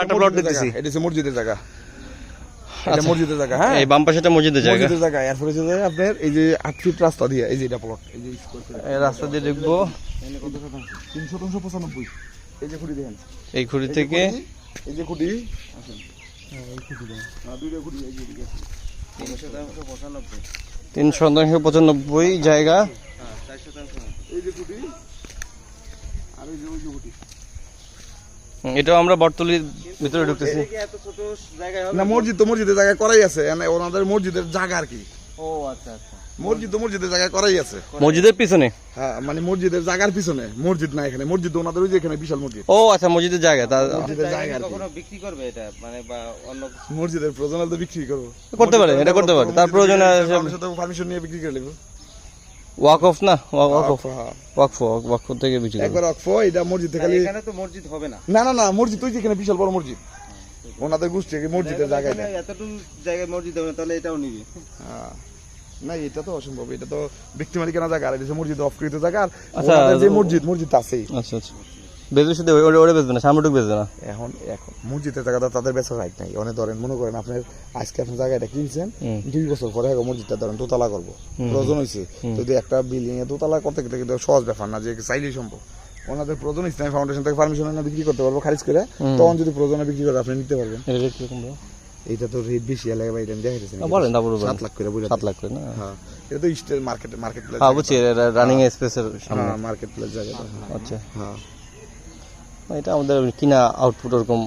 একটা প্লট দেখতেছি, এটা হচ্ছে মসজিদের জায়গা। এটা মসজিদের জায়গা। হ্যাঁ, এই বাম পাশেটা মসজিদের জায়গা। মসজিদের জায়গা। এরপরে হচ্ছে আপনার এই যে 8 ফিট রাস্তা দিয়ে, এই যে এটা প্লট, এই যে এই রাস্তা দিয়ে ঢুকবো। 395। এই যে খুঁটি দেখেন, এই খুঁটি থেকে এই যে খুঁটি আসেন, এই খুঁটি দেখেন, দুইটা খুঁটি এই যে দিকে 395 জায়গা। এই যে খুঁটি আর এই যে ওই যে খুঁটি। এটাও আমরা বটতলির ভিতরে ঢুকতেছি। এত ছোট জায়গায় হবে না, মসজিদ তো মসজিদের জায়গায় করাই আছে, ওনাদের মসজিদের জায়গা আর কি। ও আচ্ছা আচ্ছা, মসজিদ তো মসজিদের জায়গায় করাই আছে। মসজিদের পিছনে? হ্যাঁ, মানে মসজিদের জায়গার পিছনে, মসজিদ না এখানে, মসজিদ ওনাদের ওই যে এখানে বিশাল মসজিদ। ও আচ্ছা, মসজিদের জায়গা। মসজিদের জায়গা আর কি। কখনো বিক্রি করবে এটা মানে বা অন্য মসজিদের প্রয়োজন হলে তো বিক্রি করবো, করতে পারে, এটা করতে পারে। তার প্রয়োজনে পারমিশন নিয়ে বিক্রি করে নেবো। ওয়াকফ না, ওয়াকফ থেকে বিক্রি করবে। একবার অক্ফ, এটা মসজিদ থেকে খালি। এখানে তো মসজিদ হবে না। না না না, মসজিদ তো এখানে বিশাল বড় মসজিদ, ওনাদের গোষ্ঠী মসজিদের জায়গায় না। এতটুকু জায়গায় মসজিদ হবে না, তাহলে এটাও নিবে। হ্যাঁ, না এটা তো অসম্ভব, এটা তো ব্যক্তি মালিকানা জায়গা, আর এটা হচ্ছে মসজিদ অফকৃত জায়গা। আর আচ্ছা, ওনাদের যে মসজিদ আছেই। আচ্ছা আচ্ছা, বেজে শুধু ওরে বেচবে না, সামনেটুকু বেচবে না। এখন মসজিদের জায়গাটা তাদের বেচার রাইট নাই। অনেক ধরেন, মনে করেন আপনার আজকে আপনি জায়গাটা কিনছেন, 2 বছর পরে মসজিদটা ধরেন দোতলা করবো, প্রয়োজন হয়েছে। যদি একটা বিল্ডিং এ দোতলা করতে গেলে কিন্তু সহজ ব্যাপার না, যে চাইলেই সম্ভব। ওনাদের প্রয়োজন ইসলামী ফাউন্ডেশন থেকে পারমিশন না বিক্রি করতে পারবো খারিজ করে, তখন যদি প্রয়োজনে বিক্রি করে আপনি নিতে পারবেন। এইটা তো রেট বেশি এলাকা, ভাই এটা দেখাইতেছেন বলেন 7 লাখ করে বুঝলেন, 7 লাখ করে না? হ্যাঁ, এটা তো স্টেট মার্কেট প্লেস। হ্যাঁ বুঝছি, রানিং স্পেসের সামনে মার্কেট প্লেস জায়গাটা। আচ্ছা, হ্যাঁ, এটা আমাদের কিনা আউটপুট ওরকম